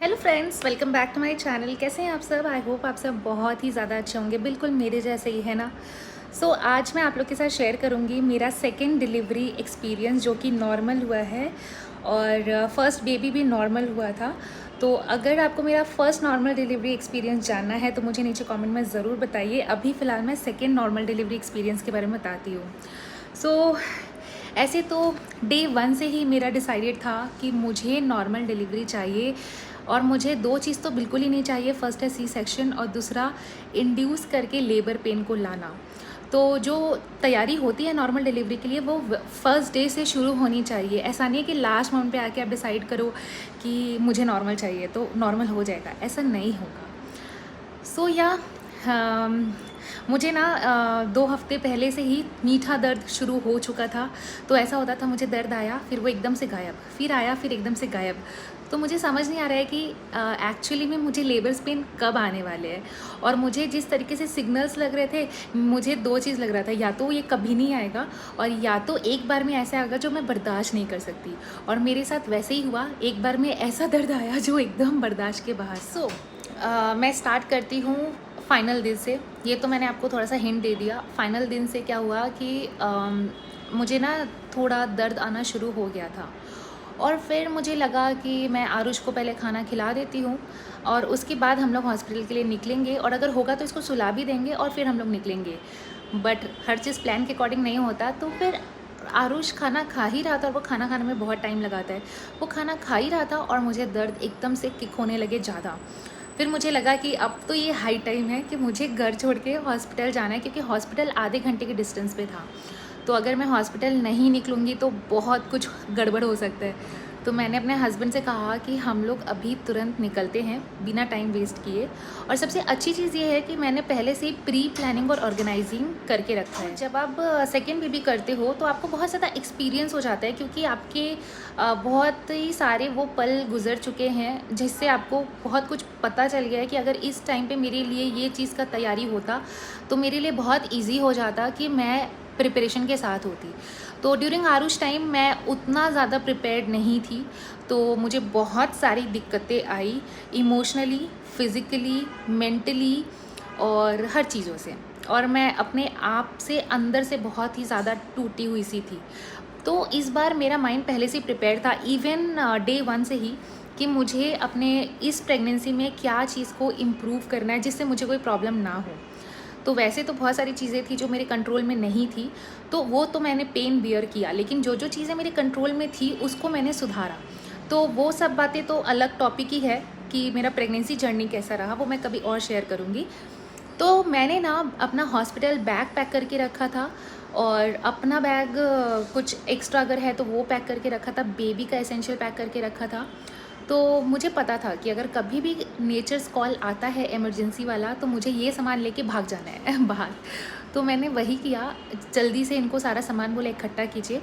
Hello friends, welcome back to my channel. कैसे हैं आप सब? आई होप आप सब बहुत ही ज़्यादा अच्छे होंगे, बिल्कुल मेरे जैसे ही है ना। आज मैं आप लोग के साथ शेयर करूंगी मेरा सेकंड डिलीवरी एक्सपीरियंस जो कि नॉर्मल हुआ है और फर्स्ट बेबी भी नॉर्मल हुआ था। तो अगर आपको मेरा फर्स्ट नॉर्मल डिलीवरी एक्सपीरियंस जानना है तो मुझे नीचे कमेंट में ज़रूर बताइए। अभी फ़िलहाल मैं सेकेंड नॉर्मल डिलीवरी एक्सपीरियंस के बारे में बताती हूँ। ऐसे तो डे 1 से ही मेरा डिसाइडेड था कि मुझे नॉर्मल डिलीवरी चाहिए और मुझे दो चीज़ तो बिल्कुल ही नहीं चाहिए। फर्स्ट है सी सेक्शन और दूसरा इंड्यूस करके लेबर पेन को लाना। तो जो तैयारी होती है नॉर्मल डिलीवरी के लिए वो फर्स्ट डे से शुरू होनी चाहिए। ऐसा नहीं है कि लास्ट मोमेंट पे आके आप डिसाइड करो कि मुझे नॉर्मल चाहिए तो नॉर्मल हो जाएगा, ऐसा नहीं होगा। मुझे ना 2 हफ्ते पहले से ही मीठा दर्द शुरू हो चुका था। तो ऐसा होता था, मुझे दर्द आया फिर वो एकदम से गायब, फिर आया फिर एकदम से गायब। तो मुझे समझ नहीं आ रहा है कि एक्चुअली में मुझे लेबर्स पेन कब आने वाले हैं। और मुझे जिस तरीके से सिग्नल्स लग रहे थे, मुझे 2 चीज़ लग रहा था, या तो ये कभी नहीं आएगा और या तो एक बार में ऐसा आएगा जो मैं बर्दाश्त नहीं कर सकती। और मेरे साथ वैसे ही हुआ, एक बार में ऐसा दर्द आया जो एकदम बर्दाश्त के बाहर। मैं स्टार्ट करती हूँ फाइनल दिन से। ये तो मैंने आपको थोड़ा सा हिंट दे दिया। फाइनल दिन से क्या हुआ कि मुझे ना थोड़ा दर्द आना शुरू हो गया था और फिर मुझे लगा कि मैं आरुष को पहले खाना खिला देती हूँ और उसके बाद हम लोग हॉस्पिटल के लिए निकलेंगे और अगर होगा तो इसको सुला भी देंगे और फिर हम लोग निकलेंगे। बट हर चीज़ प्लान के अकॉर्डिंग नहीं होता। तो फिर आरुष खाना खा ही रहा था और वो खाना खाने में बहुत टाइम लगाता है। वो खाना खा ही रहा था और मुझे दर्द एकदम से किक होने लगे ज़्यादा। फिर मुझे लगा कि अब तो ये हाई टाइम है कि मुझे घर छोड़ के हॉस्पिटल जाना है, क्योंकि हॉस्पिटल आधे घंटे के डिस्टेंस पे था। तो अगर मैं हॉस्पिटल नहीं निकलूँगी तो बहुत कुछ गड़बड़ हो सकता है। तो मैंने अपने हस्बैंड से कहा कि हम लोग अभी तुरंत निकलते हैं बिना टाइम वेस्ट किए। और सबसे अच्छी चीज़ ये है कि मैंने पहले से ही प्री प्लानिंग और ऑर्गेनाइजिंग करके रखा है। जब आप सेकेंड बेबी करते हो तो आपको बहुत ज़्यादा एक्सपीरियंस हो जाता है, क्योंकि आपके बहुत ही सारे वो पल गुजर चुके हैं जिससे आपको बहुत कुछ पता चल गया है कि अगर इस टाइम पे मेरे लिए ये चीज़ का तैयारी होता तो मेरे लिए बहुत ईजी हो जाता कि मैं प्रिपरेशन के साथ होती। तो ड्यूरिंग आरुष टाइम मैं उतना ज़्यादा प्रिपेयर्ड नहीं थी, तो मुझे बहुत सारी दिक्कतें आई, इमोशनली, फिज़िकली, मेंटली और हर चीज़ों से। और मैं अपने आप से अंदर से बहुत ही ज़्यादा टूटी हुई सी थी। तो इस बार मेरा माइंड पहले से प्रिपेयर था, इवन डे 1 से ही, कि मुझे अपने इस प्रेगनेंसी में क्या चीज़ को इम्प्रूव करना है जिससे मुझे कोई प्रॉब्लम ना हो। तो वैसे तो बहुत सारी चीज़ें थी जो मेरे कंट्रोल में नहीं थी, तो वो तो मैंने पेन बियर किया, लेकिन जो जो चीज़ें मेरे कंट्रोल में थी उसको मैंने सुधारा। तो वो सब बातें तो अलग टॉपिक ही है कि मेरा प्रेगनेंसी जर्नी कैसा रहा, वो मैं कभी और शेयर करूँगी। तो मैंने ना अपना हॉस्पिटल बैग पैक करके रखा था और अपना बैग कुछ एक्स्ट्रा अगर है तो वो पैक करके रखा था, बेबी का एसेंशियल पैक करके रखा था। तो मुझे पता था कि अगर कभी भी नेचर्स कॉल आता है इमरजेंसी वाला तो मुझे ये सामान लेके भाग जाना है बाहर। तो मैंने वही किया, जल्दी से इनको सारा सामान बोले इकट्ठा कीजिए।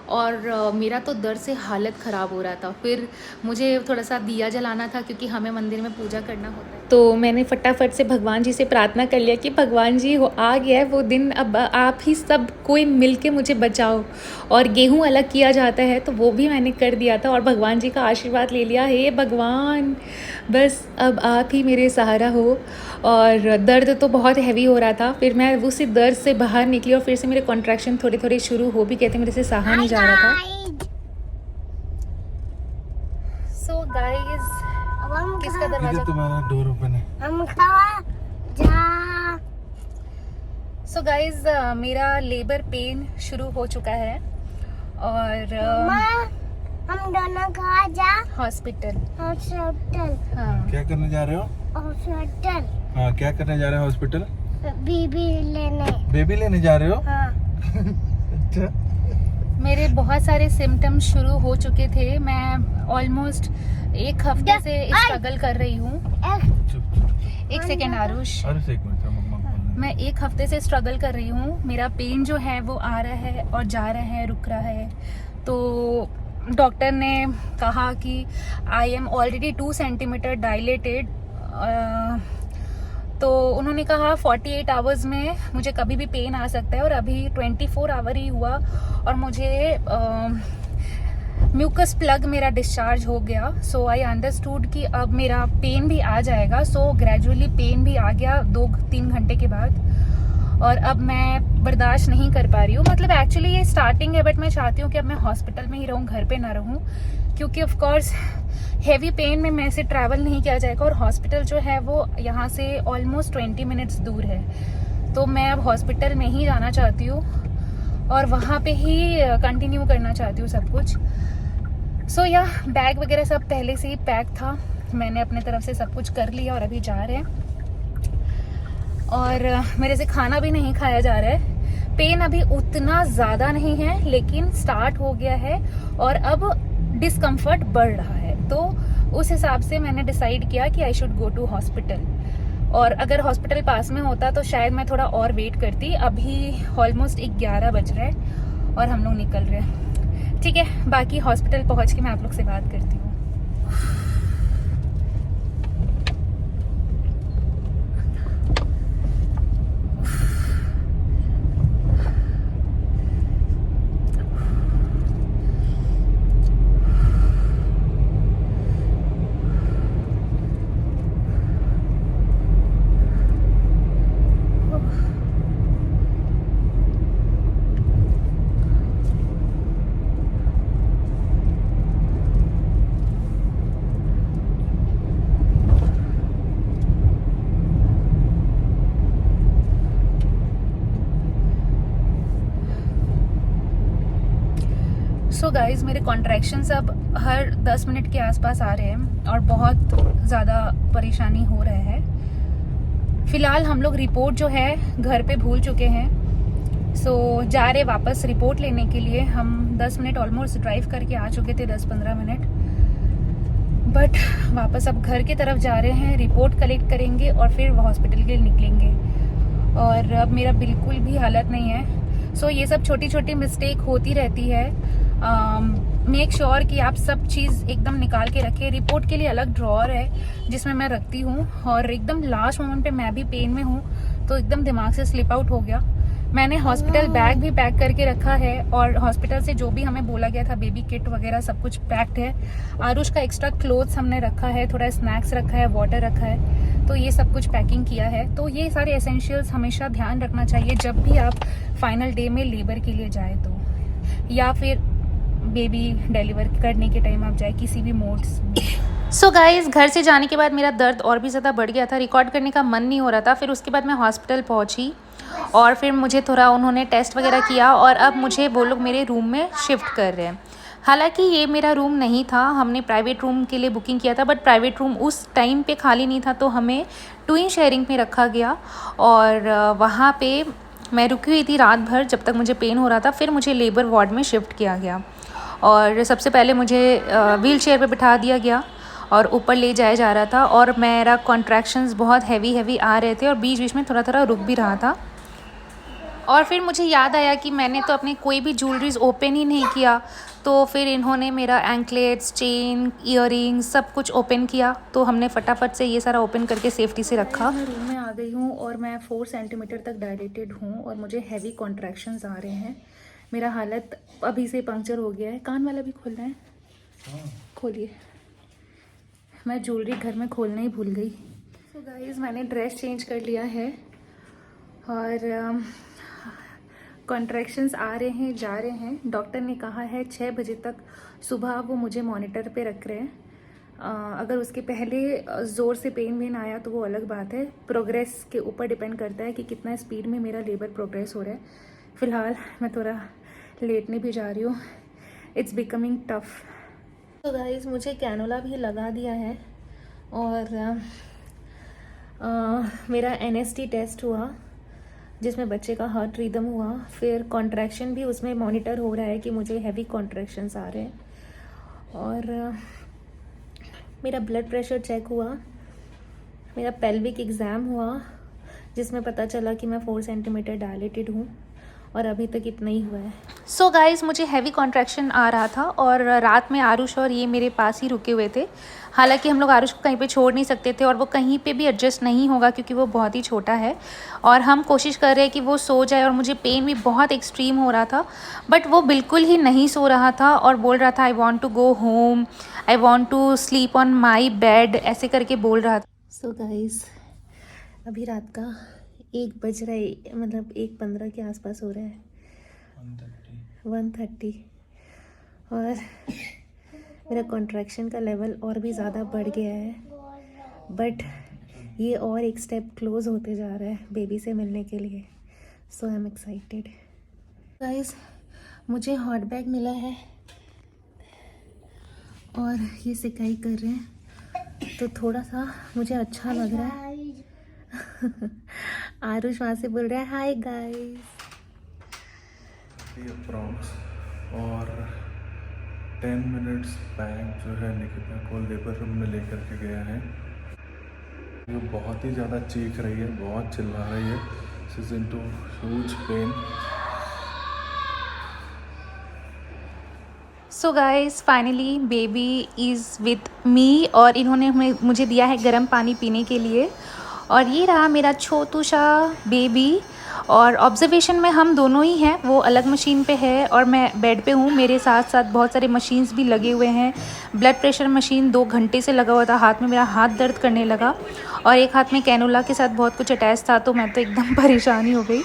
और मेरा तो दर्द से हालत ख़राब हो रहा था। फिर मुझे थोड़ा सा दिया जलाना था क्योंकि हमें मंदिर में पूजा करना होता है। तो मैंने फटाफट से भगवान जी से प्रार्थना कर लिया कि भगवान जी वो आ गया है वो दिन, अब आप ही सब कोई मिल के मुझे बचाओ। और गेहूँ अलग किया जाता है तो वो भी मैंने कर दिया था और भगवान जी का आशीर्वाद ले लिया, हे भगवान बस अब आप ही मेरे सहारा हो। और दर्द तो बहुत हैवी हो रहा था। फिर मैं उसी दर्द से बाहर निकली और फिर से मेरे कॉन्ट्रैक्शन थोड़े थोड़े शुरू हो भी गए थे, मेरे से सहा नहीं जा रहा था। सो गाइस, किसका दरवाजा? तुम्हारा डोर ओपन है। सो गाइस, मेरा लेबर पेन शुरू हो चुका है और हम दोनों कहाँ जा? हॉस्पिटल। हॉस्पिटल। हाँ, क्या करने जा रहे हो? हॉस्पिटल। हाँ, क्या करने जा रहे हो हॉस्पिटल? बेबी लेने। बेबी लेने जा रहे हो? हाँ। अच्छा। मेरे बहुत सारे सिम्टम्स शुरू हो चुके थे। मैं ऑलमोस्ट 1 हफ्ते से स्ट्रगल कर रही हूँ। एक सेकेंड आरुष, अरे एक मिनट, मम्मा बोल रही मैं 1 हफ्ते से स्ट्रगल कर रही हूँ। मेरा पेन जो है वो आ रहा है और जा रहा है, रुक रहा है। तो डॉक्टर ने कहा कि I am already 2 centimetre dilated. तो उन्होंने कहा 48 आवर्स में मुझे कभी भी पेन आ सकता है और अभी 24 आवर ही हुआ और मुझे म्यूकस प्लग मेरा डिस्चार्ज हो गया। सो आई अंडरस्टूड कि अब मेरा पेन भी आ जाएगा। सो ग्रेजुअली पेन भी आ गया 2-3 घंटे के बाद, और अब मैं बर्दाश्त नहीं कर पा रही हूँ। मतलब एक्चुअली ये स्टार्टिंग है, बट मैं चाहती हूँ कि अब मैं हॉस्पिटल में ही रहूँ, घर पे ना रहूँ, क्योंकि ऑफ कोर्स हेवी पेन में मैं से ट्रैवल नहीं किया जाएगा, और हॉस्पिटल जो है वो यहाँ से ऑलमोस्ट 20 मिनट्स दूर है। तो मैं अब हॉस्पिटल में ही जाना चाहती हूँ और वहाँ पे ही कंटिन्यू करना चाहती हूँ सब कुछ। सो या बैग वगैरह सब पहले से ही पैक था, मैंने अपने तरफ से सब कुछ कर लिया और अभी जा रहे हैं। और मेरे से खाना भी नहीं खाया जा रहा है। पेन अभी उतना ज़्यादा नहीं है, लेकिन स्टार्ट हो गया है और अब डिस्कम्फर्ट बढ़ रहा है। तो उस हिसाब से मैंने डिसाइड किया कि I should go to hospital. और अगर हॉस्पिटल पास में होता तो शायद मैं थोड़ा और वेट करती। अभी ऑलमोस्ट 11 बज रहे हैं और हम लोग निकल रहे हैं। ठीक है, बाकी हॉस्पिटल पहुंच के मैं आप लोग से बात करती हूँ। सो गाइज, मेरे कॉन्ट्रैक्शंस अब हर 10 मिनट के आसपास आ रहे हैं और बहुत ज़्यादा परेशानी हो रहा है। फ़िलहाल हम लोग रिपोर्ट जो है घर पे भूल चुके हैं। सो जा रहे वापस रिपोर्ट लेने के लिए। हम 10 मिनट ऑलमोस्ट ड्राइव करके आ चुके थे, 10-15 मिनट, बट वापस अब घर की तरफ जा रहे हैं। रिपोर्ट कलेक्ट करेंगे और फिर हॉस्पिटल के लिए निकलेंगे। और अब मेरा बिल्कुल भी हालत नहीं है। सो ये सब छोटी छोटी मिस्टेक होती रहती है। मेक श्योर कि आप सब चीज़ एकदम निकाल के रखें। रिपोर्ट के लिए अलग ड्रॉअर है जिसमें मैं रखती हूँ, और एकदम लास्ट मोमेंट पे मैं भी पेन में हूँ तो एकदम दिमाग से स्लिप आउट हो गया। मैंने हॉस्पिटल बैग भी पैक करके रखा है, और हॉस्पिटल से जो भी हमें बोला गया था, बेबी किट वगैरह सब कुछ पैक्ड है। आरुष का एक्स्ट्रा क्लोथ्स हमने रखा है, थोड़ा स्नैक्स रखा है, वाटर रखा है, तो ये सब कुछ पैकिंग किया है। तो ये सारे एसेंशियल्स हमेशा ध्यान रखना चाहिए जब भी आप फाइनल डे में लेबर के लिए जाए तो, या फिर बेबी डिलीवर करने के टाइम आप जाए किसी भी मोड्स में। सो गाइज, घर से जाने के बाद मेरा दर्द और भी ज़्यादा बढ़ गया था। रिकॉर्ड करने का मन नहीं हो रहा था। फिर उसके बाद मैं हॉस्पिटल पहुंची और फिर मुझे थोड़ा उन्होंने टेस्ट वगैरह किया, और अब मुझे वो लोग मेरे रूम में शिफ्ट कर रहे हैं। हालांकि ये मेरा रूम नहीं था, हमने प्राइवेट रूम के लिए बुकिंग किया था, बट प्राइवेट रूम उस टाइम पे खाली नहीं था, तो हमें ट्विन शेयरिंग में रखा गया। और वहाँ पे मैं रुकी हुई थी रात भर जब तक मुझे पेन हो रहा था। फिर मुझे लेबर वार्ड में शिफ्ट किया गया, और सबसे पहले मुझे व्हील चेयर पर बिठा दिया गया और ऊपर ले जाया जा रहा था। और मेरा कॉन्ट्रैक्शंस बहुत हैवी आ रहे थे, और बीच बीच में थोड़ा थोड़ा रुक भी रहा था। और फिर मुझे याद आया कि मैंने तो अपने कोई भी ज्वेलरीज ओपन ही नहीं किया, तो फिर इन्होंने मेरा एंकलेट्स, चेन, ईयरिंग्स सब कुछ ओपन किया। तो हमने फटाफट से ये सारा ओपन करके सेफ्टी से रखा। मैं रूम में आ गई हूँ और मैं 4 सेंटीमीटर तक डायलेटेड हूँ, और मुझे हैवी कॉन्ट्रैक्शंस आ रहे हैं। मेरा हालत अभी से पंक्चर हो गया है। कान वाला भी खोलना है, खोलिए। मैं ज्वेलरी घर में खोलना ही भूल गई। तो गाइस, मैंने ड्रेस चेंज कर लिया है, और कॉन्ट्रैक्शंस आ रहे हैं, जा रहे हैं। डॉक्टर ने कहा है 6 बजे तक सुबह वो मुझे मॉनिटर पे रख रहे हैं। अगर उसके पहले ज़ोर से पेन आया तो वो अलग बात है। प्रोग्रेस के ऊपर डिपेंड करता है कि कितना स्पीड में मेरा लेबर प्रोग्रेस हो रहा है। फ़िलहाल मैं थोड़ा लेटने भी जा रही हूँ। It's becoming tough. तो गाइस, मुझे कैनोला भी लगा दिया है, और मेरा NST टेस्ट हुआ जिसमें बच्चे का हार्ट रिदम हुआ। फिर कॉन्ट्रैक्शन भी उसमें मॉनिटर हो रहा है कि मुझे हैवी कॉन्ट्रैक्शंस आ रहे हैं। और मेरा ब्लड प्रेशर चेक हुआ। मेरा पेल्विक एग्ज़ाम हुआ जिसमें पता चला कि मैं 4 सेंटीमीटर डायलेटेड हूँ। और अभी तक इतना ही हुआ है। सो गाइज़, मुझे हैवी कॉन्ट्रैक्शन आ रहा था और रात में आरुष और ये मेरे पास ही रुके हुए थे। हालांकि हम लोग आरुष को कहीं पे छोड़ नहीं सकते थे और वो कहीं पे भी एडजस्ट नहीं होगा क्योंकि वो बहुत ही छोटा है। और हम कोशिश कर रहे हैं कि वो सो जाए और मुझे पेन भी बहुत एक्सट्रीम हो रहा था, बट वो बिल्कुल ही नहीं सो रहा था और बोल रहा था I want to go home, I want to sleep on my bed, ऐसे करके बोल रहा था। सो गाइज़, अभी रात का 1 बज रहा है, मतलब 1:15 के आसपास हो रहा है, 1:30 और मेरा कॉन्ट्रैक्शन का लेवल और भी ज़्यादा बढ़ गया है, बट ये और एक स्टेप क्लोज होते जा रहा है बेबी से मिलने के लिए। सो आई एम एक्साइटेड। गाइस, मुझे हॉट बैग मिला है और ये सिकाई कर रहे हैं तो थोड़ा सा मुझे अच्छा लग रहा है। आरुष वहाँ से बोल रहा है हाय गाइस। अप्रॉक्स और 10 मिनट्स बैक जो है निकिता को लेबर रूम में लेकर के गया है। वो बहुत ही ज़्यादा चीख रही है, बहुत चिल्ला रही है, she is into huge pain. So guys, finally baby is with me और इन्होंने मुझे दिया है गर्म पानी पीने के लिए और ये रहा मेरा छोटू सा बेबी। और ऑब्जर्वेशन में हम दोनों ही हैं, वो अलग मशीन पे है और मैं बेड पे हूँ। मेरे साथ साथ बहुत सारे मशीन्स भी लगे हुए हैं। ब्लड प्रेशर मशीन 2 घंटे से लगा हुआ था हाथ में, मेरा हाथ दर्द करने लगा और एक हाथ में कैनुला के साथ बहुत कुछ अटैच था तो मैं तो एकदम परेशान ही हो गई।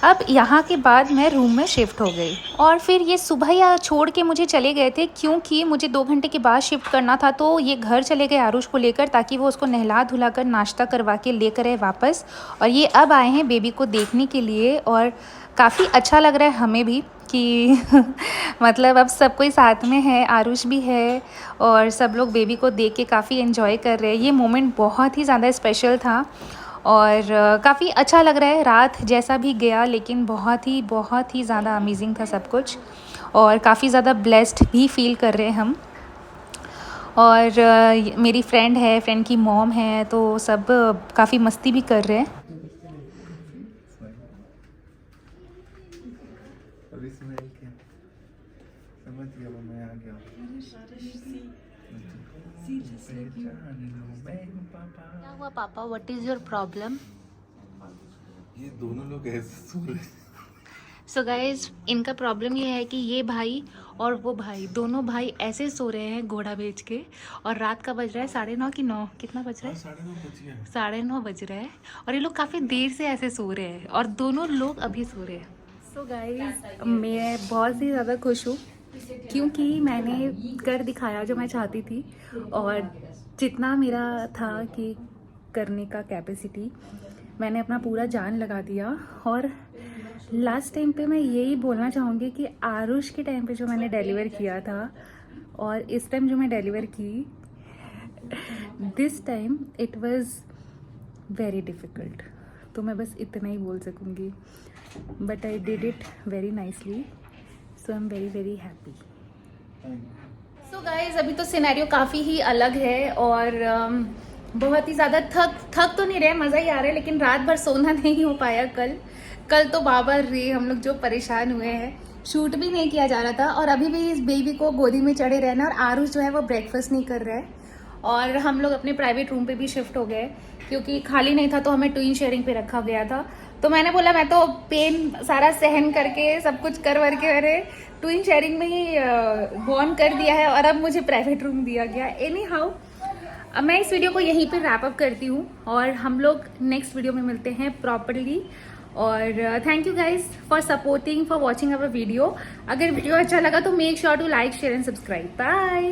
अब यहाँ के बाद मैं रूम में शिफ्ट हो गई और फिर ये सुबह या छोड़ के मुझे चले गए थे क्योंकि मुझे 2 घंटे के बाद शिफ्ट करना था। तो ये घर चले गए आरुष को लेकर ताकि वो उसको नहला धुला कर नाश्ता करवा के लेकर आए वापस। और ये अब आए हैं बेबी को देखने के लिए और काफ़ी अच्छा लग रहा है हमें भी कि मतलब अब सब कोई साथ में है, आरुष भी है और सब लोग बेबी को देख के काफ़ी एंजॉय कर रहे हैं। ये मोमेंट बहुत ही ज़्यादा स्पेशल था और काफ़ी अच्छा लग रहा है। रात जैसा भी गया लेकिन बहुत ही ज़्यादा अमेजिंग था सब कुछ और काफ़ी ज़्यादा ब्लेस्ड भी फील कर रहे हैं हम। और मेरी फ्रेंड है, फ्रेंड की मॉम है तो सब काफ़ी मस्ती भी कर रहे हैं। अभी स्मेल किया, समझ गया वो, मैं आ गया। क्या हुआ पापा, व्हाट इज़ योर प्रॉब्लम? ये दोनों लोग ऐसे सो रहे। सो गाइज, इनका प्रॉब्लम ये है कि ये भाई और वो भाई, दोनों भाई ऐसे सो रहे हैं घोड़ा बेच के और रात का बज रहा है 9:30 कि 9, कितना बज रहा है? 9:30 बज गया। 9:30 बज रहा है और ये लोग काफ़ी देर से ऐसे सो रहे हैं और दोनों लोग अभी सो रहे हैं। सो गाइज, मैं बहुत ही ज़्यादा खुश हूँ क्योंकि मैंने कर दिखाया जो मैं चाहती थी और जितना मेरा था कि करने का कैपेसिटी, मैंने अपना पूरा जान लगा दिया। और लास्ट टाइम पे मैं यही बोलना चाहूँगी कि आरुष के टाइम पे जो मैंने डिलीवर किया था और इस टाइम जो मैं डिलीवर की, this time it was very difficult. तो मैं बस इतना ही बोल सकूँगी, but I did it very nicely, so I am very happy. So guys, अभी तो सिनेरियो काफ़ी ही अलग है और बहुत ही ज़्यादा थक तो नहीं रहे, मज़ा ही आ रहा है, लेकिन रात भर सोना नहीं हो पाया। कल तो बाबर रे हम लोग जो परेशान हुए हैं, शूट भी नहीं किया जा रहा था और अभी भी इस बेबी को गोदी में चढ़े रहना। और आरुष जो है वो ब्रेकफास्ट नहीं कर रहा है और हम लोग अपने प्राइवेट रूम पे भी शिफ्ट हो गए क्योंकि खाली नहीं था तो हमें ट्विन शेयरिंग पे रखा गया था। तो मैंने बोला मैं तो पेन सारा सहन करके सब कुछ कर वर के अरे ट्विन शेयरिंग में ही बॉर्न कर दिया है और अब मुझे प्राइवेट रूम दिया गया। एनी हाउ, अब मैं इस वीडियो को यहीं पे रैप अप करती हूँ और हम लोग नेक्स्ट वीडियो में मिलते हैं प्रॉपरली। और thank you guys for supporting, for watching our video. अगर वीडियो अच्छा लगा तो make sure to like, share and subscribe. Bye.